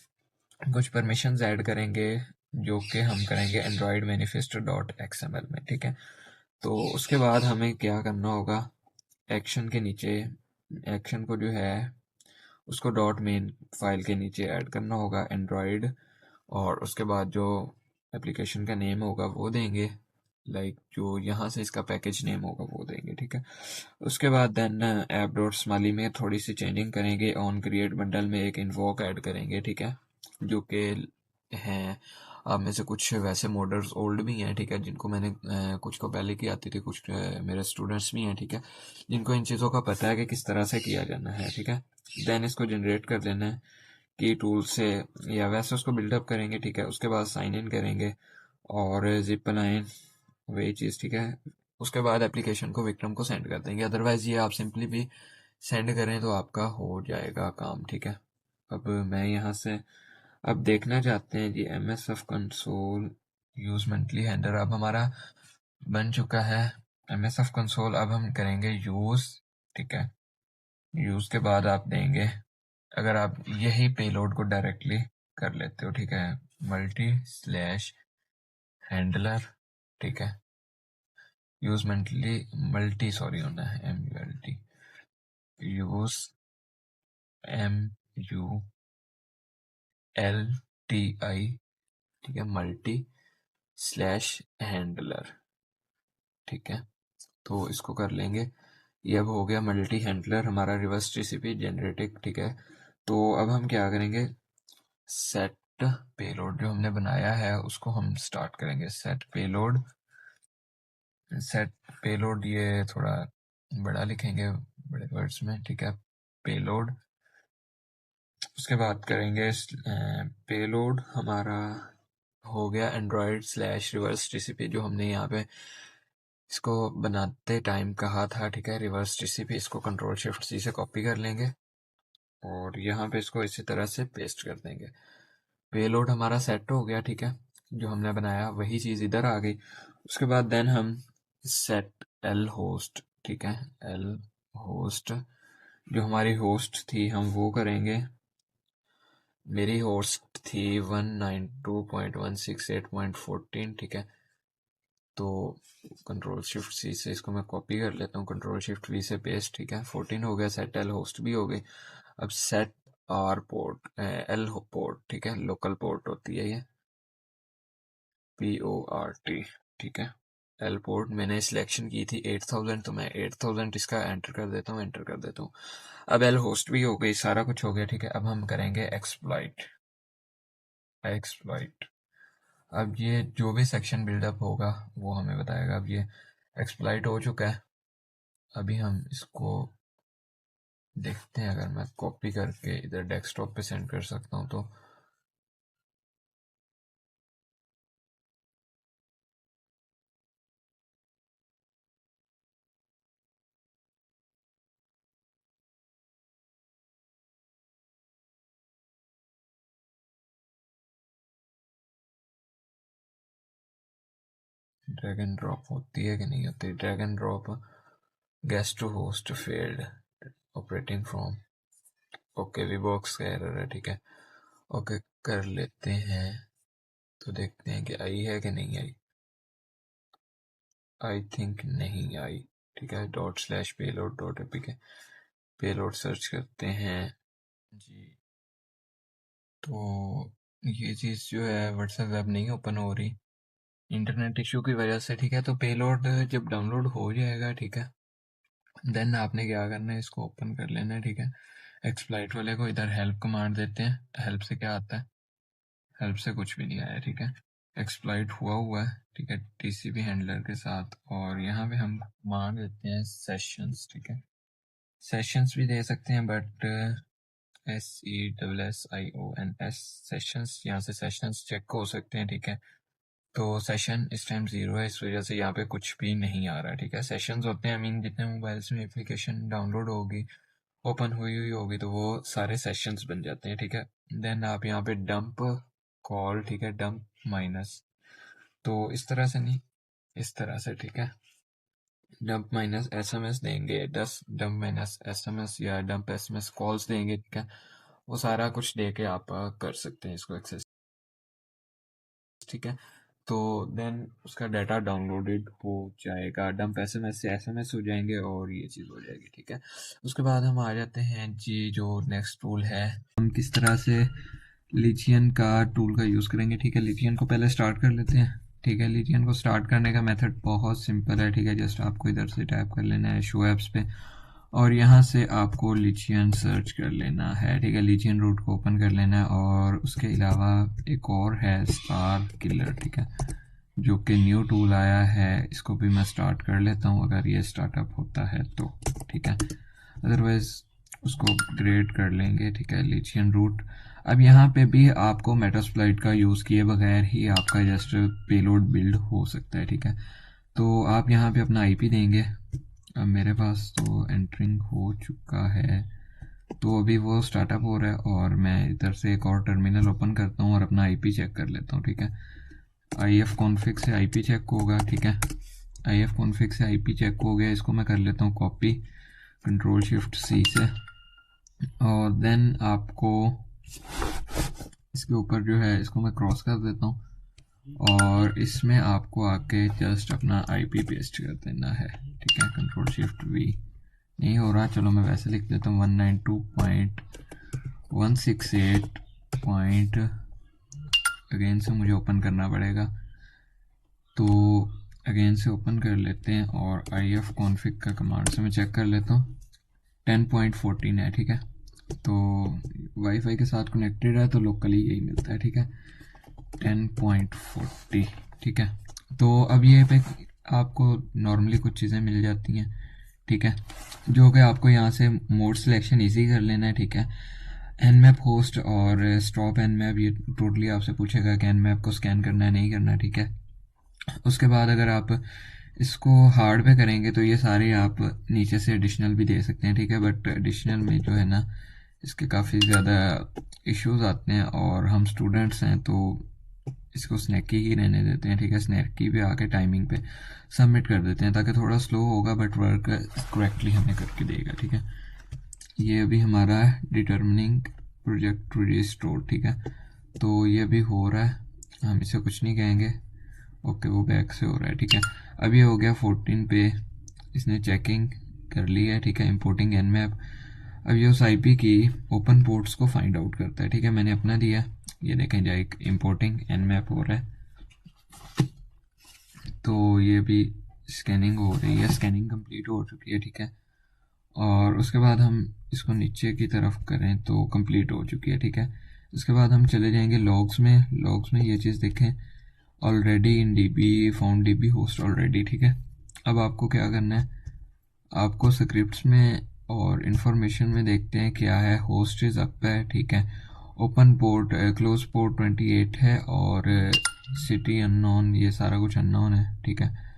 कुछ परमिशंस ऐड करेंगे जो कि हम करेंगे एंड्रॉयड मैनिफेस्टो डॉट एक्सएमएल में, ठीक है। तो उसके बाद हमें क्या करना होगा, एक्शन के नीचे एक्शन को जो है उसको डॉट मेन फाइल के नीचे ऐड करना होगा एंड्रॉयड, और उसके बाद जो एप्लीकेशन का नेम होगा वो देंगे, लाइक जो यहाँ से इसका पैकेज नेम होगा वो देंगे, ठीक है। उसके बाद देन ऐप डॉट स्माइली में थोड़ी सी चेंजिंग करेंगे, ऑन क्रिएट बंडल में एक इन्वोक ऐड करेंगे, ठीक है। जो कि हैं आप में से कुछ वैसे मॉडल्स ओल्ड भी हैं, ठीक है, जिनको मैंने कुछ को पहले की आती थी, कुछ मेरे स्टूडेंट्स भी हैं, ठीक है, जिनको इन चीज़ों का पता है कि किस तरह से किया जाना है, ठीक है। देन इसको जनरेट कर लेना है की टूल से, या वैसे उसको बिल्डअप करेंगे, ठीक है। उसके बाद साइन इन करेंगे और जिप लाइन वही चीज़, ठीक है। उसके बाद एप्लीकेशन को विक्रम को सेंड कर देंगे, अदरवाइज ये आप सिंपली भी सेंड करें तो आपका हो जाएगा काम, ठीक है। अब मैं यहाँ से अब देखना चाहते हैं जी, M S F console use monthly handler अब हमारा बन चुका है। एम एस एफ कंसोल अब हम करेंगे यूज, ठीक है। यूज के बाद आप देंगे, अगर आप यही पेलोड को डायरेक्टली कर लेते हो, ठीक है, मल्टी स्लैश हैंडलर, ठीक है। यूज मंथली मल्टी सॉरी होना है, M U L T, use M U L T I, ठीक है, मल्टी स्लैश हैंडलर, ठीक है। तो इसको कर लेंगे, ये अब हो गया मल्टी हैंडलर हमारा रिवर्स टीसीपी जेनरेटिक, ठीक है। तो अब हम क्या करेंगे, सेट पेलोड जो हमने बनाया है उसको हम स्टार्ट करेंगे, सेट पेलोड, सेट पेलोड ये थोड़ा बड़ा लिखेंगे बड़े वर्ड्स में, ठीक है, पेलोड। उसके बाद करेंगे पेलोड हमारा हो गया एंड्रॉयड स्लैश रिवर्स टीसीपी, जो हमने यहाँ पे इसको बनाते टाइम कहा था, ठीक है, रिवर्स टीसीपी। इसको कंट्रोल शिफ्ट सी से कॉपी कर लेंगे और यहाँ पे इसको इसी तरह से पेस्ट कर देंगे। पेलोड हमारा सेट हो गया, ठीक है, जो हमने बनाया वही चीज़ इधर आ गई। उसके बाद देन हम सेट एल होस्ट, ठीक है, एल होस्ट जो हमारी होस्ट थी हम वो करेंगे। मेरी होस्ट थी 192.168.14, ठीक है। तो कंट्रोल शिफ्ट सी से इसको मैं कॉपी कर लेता हूँ, कंट्रोल शिफ्ट वी से पेस्ट, ठीक है। 14 हो गया, सेट एल होस्ट भी हो गई। अब set R port, L port, ठीक है, लोकल पोर्ट होती है ये, PORT, ठीक है। एल पोर्ट मैंने सिलेक्शन की थी 8000, तो मैं 8000 इसका एंटर कर देता हूँ, एंटर कर देता हूँ। अब एल होस्ट भी हो गई, सारा कुछ हो गया, ठीक है। अब हम करेंगे एक्सप्लॉइट, एक्सप्लॉइट। अब ये जो भी सेक्शन बिल्डअप होगा वो हमें बताएगा। अब ये एक्सप्लॉइट हो चुका है, अभी हम इसको देखते हैं, अगर मैं कॉपी करके इधर डेस्कटॉप पे सेंड कर सकता हूँ तो। ड्रैग एंड ड्रॉप होती है कि नहीं होती, drag and drop, guest to host failed, operating from, okay V box का एरर है, ठीक है। ओके कर लेते हैं, तो देखते हैं कि आई है कि नहीं आई। आई थिंक नहीं आई, ठीक है। Dot slash payload dot APK, payload search करते हैं जी। तो ये चीज़ जो है व्हाट्सएप वेब नहीं ओपन हो रही, इंटरनेट इशू की वजह से, ठीक है। तो पेलोड जब डाउनलोड हो जाएगा, ठीक है, देन आपने क्या करना है, इसको ओपन कर लेना है, ठीक है। एक्सप्लॉइट वाले को इधर हेल्प कमांड देते हैं। हेल्प से क्या आता है? हेल्प से कुछ भी नहीं आया, ठीक है। एक्सप्लॉइट हुआ है, ठीक है, टीसीपी हैंडलर के साथ। और यहाँ पे हम कमांड देते हैं सेशंस, ठीक है। सेशंस भी दे सकते हैं, बट SESSIONS सेशंस, यहाँ से सेशंस चेक हो सकते हैं, ठीक है। तो सेशन इस टाइम 0 है, इस वजह से यहाँ पे कुछ भी नहीं आ रहा है, ठीक है। सेशंस होते हैं, आई मीन जितने मोबाइल्स में एप्लीकेशन डाउनलोड होगी, ओपन हुई होगी, तो वो सारे सेशंस बन जाते हैं, ठीक है। देन आप यहाँ पे डंप कॉल, ठीक है, डंप माइनस, तो इस तरह से नहीं, इस तरह से, ठीक है। डंप माइनस SMS देंगे, 10 डंप माइनस SMS या डंप SMS कॉल्स देंगे, ठीक है। वो सारा कुछ दे के आप कर सकते हैं इसको एक्सेस, ठीक है। तो देन उसका डाटा डाउनलोडेड हो जाएगा, डंप SMS से SMS हो जाएंगे और ये चीज़ हो जाएगी, ठीक है। उसके बाद हम आ जाते हैं जी जो नेक्स्ट टूल है, हम किस तरह से लिथियन का टूल का यूज़ करेंगे, ठीक है। लिथियन को पहले स्टार्ट कर लेते हैं, ठीक है। लिथियन को स्टार्ट करने का मेथड बहुत सिंपल है, ठीक है। जस्ट आपको इधर से टाइप कर लेना है शो एप्स पे, और यहाँ से आपको लिथियन सर्च कर लेना है, ठीक है। लिथियन रूट को ओपन कर लेना है, और उसके अलावा एक और है स्टार किलर, ठीक है, जो कि न्यू टूल आया है। इसको भी मैं स्टार्ट कर लेता हूँ अगर ये स्टार्टअप होता है तो, ठीक है। अदरवाइज उसको अपग्रेड कर लेंगे, ठीक है, लिथियन रूट। अब यहाँ पे भी आपको मेटास्प्लाइट का यूज़ किए बगैर ही आपका जस्ट पेलोड बिल्ड हो सकता है, ठीक है। तो आप यहाँ पे अपना IP देंगे। अब मेरे पास तो एंटरिंग हो चुका है, तो अभी वो स्टार्टअप हो रहा है, और मैं इधर से एक और टर्मिनल ओपन करता हूँ और अपना IP चेक कर लेता हूँ, ठीक है। IF कॉन्फ़िग से IP चेक होगा, ठीक है। IF कॉन्फ़िग से IP चेक हो गया, इसको मैं कर लेता हूँ कॉपी Ctrl+Shift+C से, और देन आपको इसके ऊपर जो है इसको मैं क्रॉस कर देता हूँ, और इसमें आपको आके जस्ट अपना IP पेस्ट कर देना है, ठीक है। Ctrl+Shift+V नहीं हो रहा, चलो मैं वैसे लिख देता हूँ 192.168. अगेन से मुझे ओपन करना पड़ेगा, तो अगेन से ओपन कर लेते हैं, और IF कॉन्फ़िग का कमांड से मैं चेक कर लेता हूँ 10.14 है, ठीक है। तो वाईफाई के साथ कनेक्टेड है तो लोकली यही मिलता है, ठीक है, 10.40, ठीक है। तो अब ये पे आपको नॉर्मली कुछ चीज़ें मिल जाती हैं, ठीक है, जो कि आपको यहाँ से मोड सिलेक्शन इजी कर लेना है, ठीक है। Nmap होस्ट और स्टॉप Nmap, ये टोटली आपसे पूछेगा कि Nmap को स्कैन करना है नहीं करना है, ठीक है। उसके बाद अगर आप इसको हार्ड पे करेंगे तो ये सारे आप नीचे से एडिशनल भी दे सकते हैं, ठीक है। बट एडिशनल में जो है ना, इसके काफ़ी ज़्यादा इश्यूज आते हैं, और हम स्टूडेंट्स हैं तो इसको स्नैकी ही रहने देते हैं, ठीक है। स्नैकी पे आके टाइमिंग पे सबमिट कर देते हैं, ताकि थोड़ा स्लो होगा बट वर्क करेक्टली हमें करके देगा, ठीक है। ये अभी हमारा डिटर्मिनिंग प्रोजेक्ट रिस्टोर, ठीक है। तो ये अभी हो रहा है, हम इसे कुछ नहीं कहेंगे, ओके, वो बैक से हो रहा है, ठीक है। अभी हो गया 14 पे, इसने चेकिंग कर ली है, ठीक है, इंपोर्टिंग Nmap। अब ये उस IP की ओपन पोर्ट्स को फाइंड आउट करता है, ठीक है। मैंने अपना दिया, ये देखें जाए इंपोर्टिंग Nmap हो रहा है, तो ये भी स्कैनिंग हो रही है, स्कैनिंग कंप्लीट हो चुकी है, ठीक है। और उसके बाद हम इसको नीचे की तरफ करें तो कंप्लीट हो चुकी है, ठीक है। उसके बाद हम चले जाएंगे लॉग्स में। लॉग्स में ये चीज़ देखें, already in DB found DB host already, ठीक है। अब आपको क्या करना है, आपको स्क्रिप्ट्स में और इन्फॉर्मेशन में देखते हैं क्या है, होस्ट इज़ अप है, ठीक है। ओपन पोर्ट क्लोज पोर्ट 28 है, और सिटी अननोन, ये सारा कुछ अननोन है, ठीक है।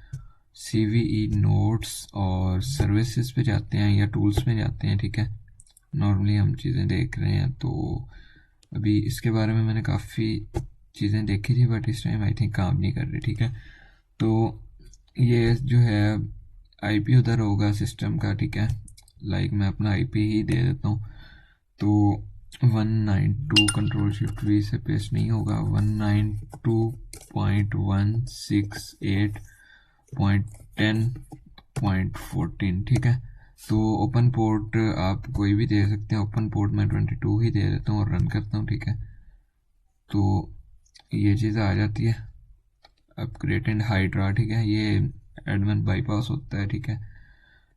CVE नोट्स और सर्विसेज पे जाते हैं या टूल्स में जाते हैं, ठीक है। नॉर्मली हम चीज़ें देख रहे हैं, तो अभी इसके बारे में मैंने काफ़ी चीज़ें देखी थी, बट इस टाइम आई थिंक काम नहीं कर रही, ठीक है। तो ये जो है IP उधर होगा सिस्टम का, ठीक है। लाइक मैं अपना IP ही दे देता हूँ, तो 192 Ctrl+Shift+V से पेस्ट नहीं होगा, 192.168.10.14, ठीक है। तो ओपन पोर्ट आप कोई भी दे सकते हैं, ओपन पोर्ट मैं 22 ही दे देता हूँ और रन करता हूँ, ठीक है। तो ये चीज़ आ जाती है। अपग्रेड एंड हाइड्रा, ठीक है, ये एडमिन बाईपास होता है, ठीक है।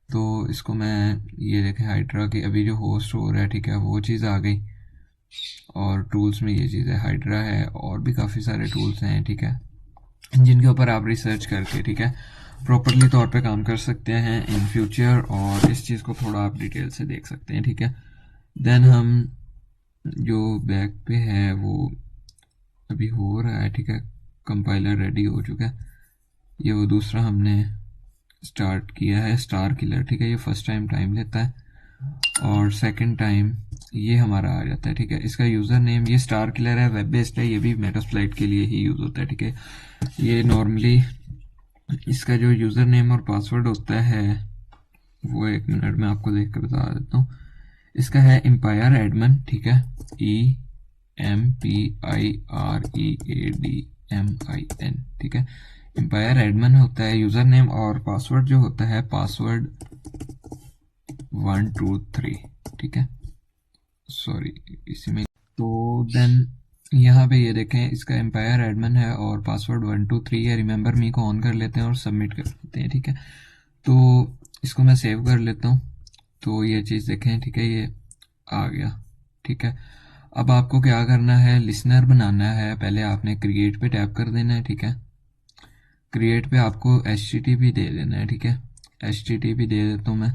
तो इसको मैं, ये देखें हाइड्रा की अभी जो होस्ट हो रहा है, ठीक है, वो चीज़ आ गई। और टूल्स में ये चीज़ है, हाइड्रा है, और भी काफ़ी सारे टूल्स हैं, ठीक है, जिनके ऊपर आप रिसर्च करके, ठीक है, प्रॉपरली तौर पे काम कर सकते हैं इन फ्यूचर, और इस चीज़ को थोड़ा आप डिटेल से देख सकते हैं, ठीक है। देन हम जो बैक पे है वो अभी हो रहा है, ठीक है, कंपाइलर रेडी हो चुका है। ये वो दूसरा हमने स्टार्ट किया है, स्टार किलर, ठीक है, ये फर्स्ट टाइम लेता है, और सेकंड टाइम ये हमारा आ जाता है, ठीक है। इसका यूज़र नेम, ये स्टार किलर है, वेब बेस्ड है, ये भी मेटास्प्लाइट के लिए ही यूज़ होता है, ठीक है। ये नॉर्मली इसका जो यूज़र नेम और पासवर्ड होता है वो 1 मिनट में आपको देख कर बता देता हूँ। इसका है एम्पायर एडमन, ठीक है, EMPIREADMIN, ठीक है। एम्पायर एडमन होता है यूज़र नेम, और पासवर्ड जो होता है पासवर्ड 123, ठीक है, सॉरी इसी में। तो देन यहाँ पे ये देखें, इसका एम्पायर एडमन है और पासवर्ड 123 है। रिमेंबर मी को ऑन कर लेते हैं और सबमिट कर देते हैं, ठीक है। तो इसको मैं सेव कर लेता हूँ। तो ये चीज़ देखें, ठीक है, ये आ गया, ठीक है। अब आपको क्या करना है, लिसनर बनाना है। पहले आपने क्रिएट पे टैप कर देना है, ठीक है। क्रिएट पे आपको HTTP दे देना है, ठीक है, HTTP दे देता हूँ मैं।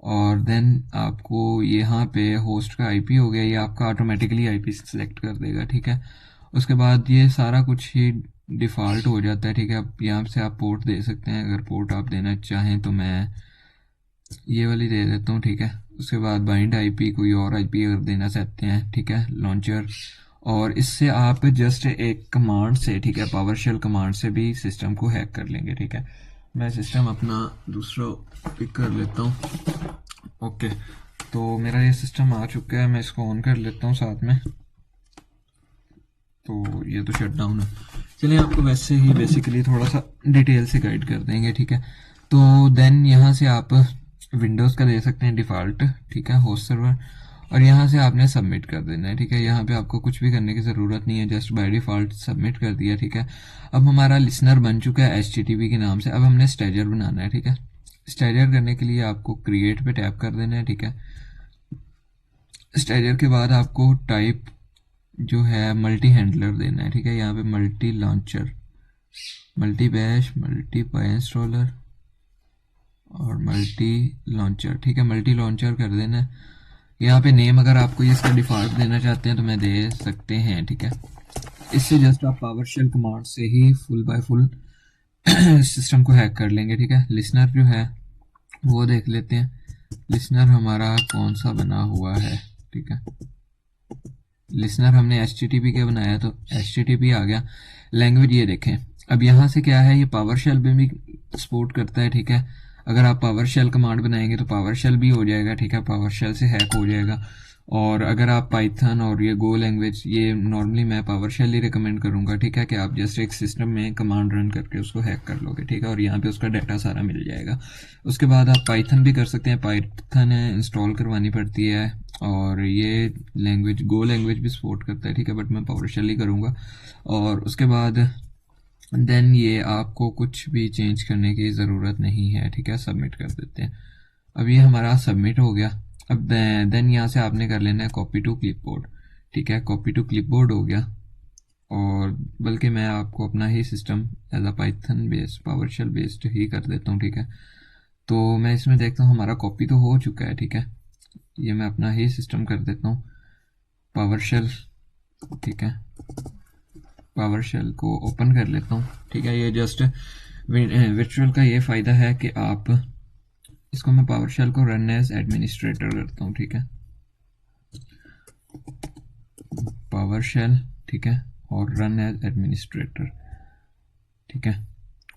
और देन आपको यहाँ पे होस्ट का IP हो गया, ये आपका ऑटोमेटिकली IP सेलेक्ट कर देगा, ठीक है। उसके बाद ये सारा कुछ ही डिफ़ॉल्ट हो जाता है, ठीक है। अब यहाँ से आप पोर्ट दे सकते हैं, अगर पोर्ट आप देना चाहें तो मैं ये वाली दे देता हूँ, ठीक है। उसके बाद बाइंड IP, कोई और IP अगर देना चाहते हैं, ठीक है, लॉन्चर। और इससे आप जस्ट एक कमांड से, ठीक है, पावर शेल कमांड से भी सिस्टम को हैक कर लेंगे, ठीक है। मैं सिस्टम अपना दूसरा पिक कर लेता हूँ। ओके, तो मेरा ये सिस्टम आ चुका है, मैं इसको ऑन कर लेता हूँ साथ में। तो ये तो शट डाउन है। चलिए आपको वैसे ही बेसिकली थोड़ा सा डिटेल से गाइड कर देंगे, ठीक है। तो देन यहाँ से आप विंडोज़ का दे सकते हैं डिफ़ॉल्ट, ठीक है, होस्ट सर्वर, और यहाँ से आपने सबमिट कर देना है, ठीक है। यहाँ पे आपको कुछ भी करने की ज़रूरत नहीं है, जस्ट बाय डिफ़ॉल्ट सबमिट कर दिया, ठीक है। अब हमारा लिसनर बन चुका है HTTP के नाम से। अब हमने स्टेजर बनाना है, ठीक है। स्टेजर करने के लिए आपको क्रिएट पे टैप कर देना है, ठीक है। स्टेजर के बाद आपको टाइप जो है मल्टी हैंडलर देना है, ठीक है। यहाँ पे multi launcher, multi bash, multi py installer और मल्टी लॉन्चर, ठीक है, मल्टी लॉन्चर कर देना है। यहाँ पे नेम अगर आपको ये इसका डिफ़ॉल्ट देना चाहते हैं तो मैं दे सकते हैं, ठीक है। इससे जस्ट आप पावर शेल कमांड से ही फुल बाय फुल सिस्टम को हैक कर लेंगे, ठीक है। लिसनर जो है वो देख लेते हैं, लिसनर हमारा कौन सा बना हुआ है, ठीक है। लिसनर हमने HTTP के बनाया, तो HTTP आ गया। लैंग्वेज ये देखें, अब यहाँ से क्या है, ये पावर शेल में भी सपोर्ट करता है, ठीक है। अगर आप पावर शेल कमांड बनाएंगे तो पावर शेल भी हो जाएगा, ठीक है, पावर शेल से हैक हो जाएगा। और अगर आप पाइथन और ये गो लैंग्वेज, ये नॉर्मली मैं पावर शेल ही रिकमेंड करूँगा, ठीक है, कि आप जस्ट एक सिस्टम में कमांड रन करके उसको हैक कर लोगे, ठीक है, और यहाँ पे उसका डाटा सारा मिल जाएगा। उसके बाद आप पाइथन भी कर सकते हैं, पाइथन इंस्टॉल करवानी पड़ती है, और ये लैंग्वेज गो लैंग्वेज भी सपोर्ट करता है, ठीक है, बट मैं पावर शेल ही करूँगा। और उसके बाद देन ये आपको कुछ भी चेंज करने की ज़रूरत नहीं है, ठीक है, सबमिट कर देते हैं। अब ये हमारा सबमिट हो गया। अब देन यहाँ से आपने कर लेना है कॉपी टू क्लिपबोर्ड, ठीक है, कॉपी टू क्लिपबोर्ड हो गया। और बल्कि मैं आपको अपना ही system as a Python based power shell based ही कर देता हूँ, ठीक है। तो मैं इसमें देखता हूँ हमारा कॉपी तो हो चुका है, ठीक है। ये मैं अपना ही सिस्टम कर देता हूँ पावर शेल, ठीक है, पावर शेल को ओपन कर लेता हूँ, ठीक है। ये जस्ट वर्चुअल का ये फ़ायदा है कि आप इसको, मैं पावर शेल को रन एज एडमिनिस्ट्रेटर करता हूँ, ठीक है, पावर शेल, ठीक है, और रन एज एडमिनिस्ट्रेटर, ठीक है,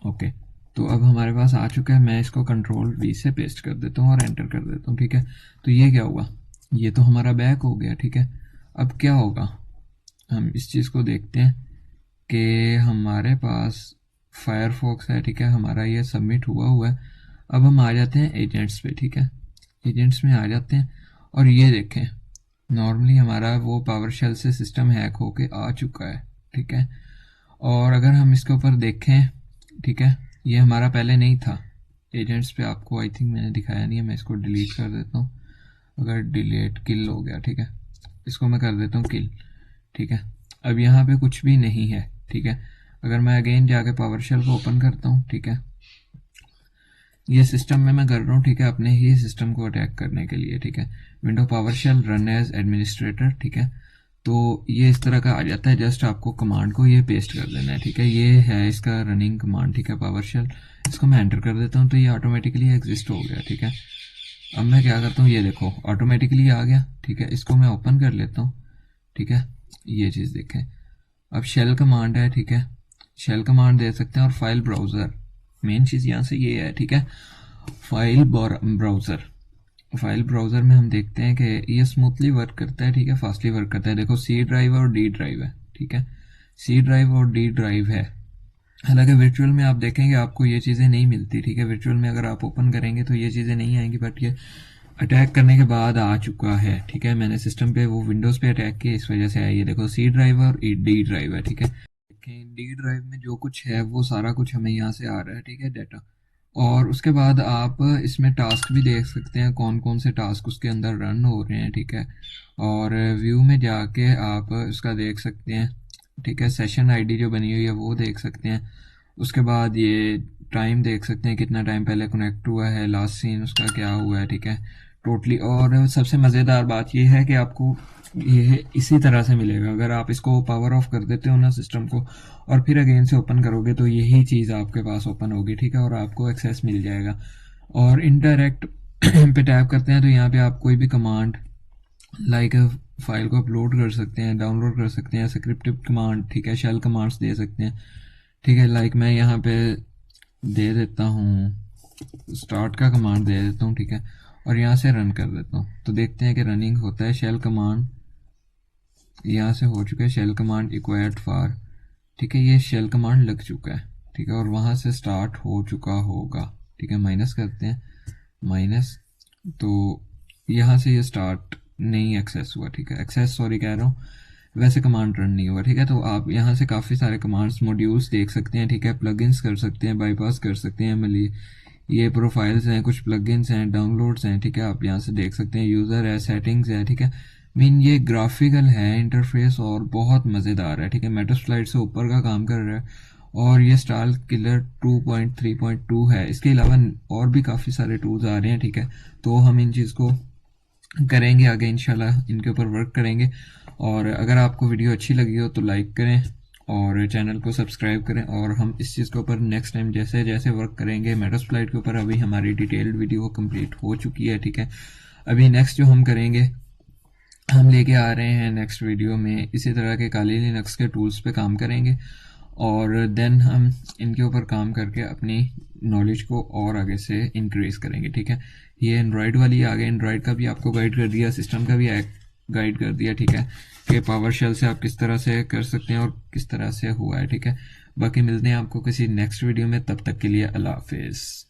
ओके। तो अब हमारे पास आ चुका है, मैं इसको Ctrl+V से पेस्ट कर देता हूँ और एंटर कर देता हूँ, ठीक है। तो ये क्या हुआ, ये तो हमारा बैक हो गया, ठीक है। अब क्या होगा, हम इस चीज़ को देखते हैं कि हमारे पास फायरफॉक्स है, ठीक है, हमारा ये सबमिट हुआ है। अब हम आ जाते हैं एजेंट्स पे, ठीक है, एजेंट्स में आ जाते हैं, और ये देखें नॉर्मली हमारा वो पावर शेल से सिस्टम हैक होके आ चुका है, ठीक है। और अगर हम इसके ऊपर देखें, ठीक है, ये हमारा पहले नहीं था। एजेंट्स पे आपको आई थिंक मैंने दिखाया नहीं है, मैं इसको डिलीट कर देता हूँ। अगर डिलीट किल हो गया, ठीक है, इसको मैं कर देता हूँ किल, ठीक है। अब यहाँ पे कुछ भी नहीं है, ठीक है। अगर मैं अगेन जाके पावर शेल को ओपन करता हूँ, ठीक है, ये सिस्टम में मैं कर रहा हूँ, ठीक है, अपने ही सिस्टम को अटैक करने के लिए, ठीक है। Window PowerShell run as administrator, ठीक है। तो ये इस तरह का आ जाता है। जस्ट आपको कमांड को ये पेस्ट कर देना है, ठीक है। ये है इसका रनिंग कमांड, ठीक है, पावर शेल। इसको मैं एंटर कर देता हूँ तो ये ऑटोमेटिकली एग्जिस्ट हो गया, ठीक है। अब मैं क्या करता हूँ, ये देखो ऑटोमेटिकली आ गया, ठीक है। इसको मैं ओपन कर लेता हूँ, ठीक है। ये चीज़ देखें, अब शेल कमांड है, ठीक है, शेल कमांड दे सकते हैं। और फाइल ब्राउज़र, मेन चीज़ यहाँ से ये है, ठीक है, फाइल ब्राउज़र। फाइल ब्राउज़र में हम देखते हैं कि ये स्मूथली वर्क करता है, ठीक है, फास्टली वर्क करता है। देखो सी ड्राइव और डी ड्राइव है, ठीक है, सी ड्राइव और डी ड्राइव है। हालांकि वर्चुअल में आप देखेंगे आपको ये चीज़ें नहीं मिलती, ठीक है। वर्चुअल में अगर आप ओपन करेंगे तो ये चीज़ें नहीं आएंगी, बट ये अटैक करने के बाद आ चुका है, ठीक है। मैंने सिस्टम पे वो विंडोज़ पे अटैक किया, इस वजह से आया। ये देखो सी ड्राइव और डी ड्राइव है, ठीक है। डी ड्राइव में जो कुछ है वो सारा कुछ हमें यहाँ से आ रहा है, ठीक है, डाटा। और उसके बाद आप इसमें टास्क भी देख सकते हैं, कौन कौन से टास्क उसके अंदर रन हो रहे हैं, ठीक है। और व्यू में जाके आप उसका देख सकते हैं, ठीक है। सेशन आईडी जो बनी हुई है वो देख सकते हैं। उसके बाद ये टाइम देख सकते हैं, कितना टाइम पहले कनेक्ट हुआ है, लास्ट सीन उसका क्या हुआ है, ठीक है, टोटली। और सबसे मज़ेदार बात ये है कि आपको ये इसी तरह से मिलेगा। अगर आप इसको पावर ऑफ कर देते हो ना सिस्टम को, और फिर अगेन से ओपन करोगे तो यही चीज़ आपके पास ओपन होगी, ठीक है, और आपको एक्सेस मिल जाएगा। और इनडायरेक्ट पे टैप करते हैं तो यहाँ पे आप कोई भी कमांड लाइक फाइल को अपलोड कर सकते हैं, डाउनलोड कर सकते हैं, स्क्रिप्टिव कमांड, ठीक है, शेल कमांड्स दे सकते हैं, ठीक है। लाइक मैं यहाँ पे दे देता हूँ, स्टार्ट का कमांड दे देता हूँ, ठीक है, और यहाँ से रन कर देता हूँ तो देखते हैं कि रनिंग होता है। शेल कमांड यहाँ से हो चुका है, शेल कमांड रिक्वायर्ड फॉर, ठीक है, ये शेल कमांड लग चुका है, ठीक है, और वहाँ से स्टार्ट हो चुका होगा, ठीक है। माइनस करते हैं, माइनस, तो यहाँ से ये स्टार्ट नहीं एक्सेस हुआ, ठीक है, एक्सेस सॉरी कह रहा हूँ, वैसे कमांड रन नहीं हुआ, ठीक है। तो आप यहाँ से काफ़ी सारे कमांड्स मॉड्यूल्स देख सकते हैं, ठीक है, प्लगइन्स कर सकते हैं, बाईपास कर सकते हैं, मिली ये प्रोफाइल्स हैं, कुछ प्लगइन्स हैं, डाउनलोड्स हैं, ठीक है, आप यहाँ से देख सकते हैं, यूज़र है, सेटिंग्स है, ठीक है। मीन ये ग्राफिकल है इंटरफेस और बहुत मज़ेदार है, ठीक है। मेटास्प्लाइट से ऊपर का काम कर रहा है। और ये स्टार किलर 2.3.2 है। इसके अलावा और भी काफ़ी सारे टूल्स आ रहे हैं, ठीक है। तो हम इन चीज़ को करेंगे आगे इंशाल्लाह, इनके ऊपर वर्क करेंगे। और अगर आपको वीडियो अच्छी लगी हो तो लाइक करें और चैनल को सब्सक्राइब करें। और हम इस चीज़ के ऊपर नेक्स्ट टाइम जैसे जैसे वर्क करेंगे, मेटास्प्लाइट के ऊपर अभी हमारी डिटेल्ड वीडियो कंप्लीट हो चुकी है, ठीक है। अभी नेक्स्ट जो हम करेंगे, हम लेके आ रहे हैं नेक्स्ट वीडियो में इसी तरह के काली लिनक्स के टूल्स पे काम करेंगे। और देन हम इनके ऊपर काम करके अपनी नॉलेज को और आगे से इंक्रीज करेंगे, ठीक है। ये एंड्रॉयड वाली आगे एंड्रॉयड का भी आपको गाइड कर दिया, सिस्टम का भी गाइड कर दिया, ठीक है, कि पावर शेल से आप किस तरह से कर सकते हैं और किस तरह से हुआ है, ठीक है। बाकी मिलते हैं आपको किसी नेक्स्ट वीडियो में, तब तक के लिए अल्लाह हाफिज़।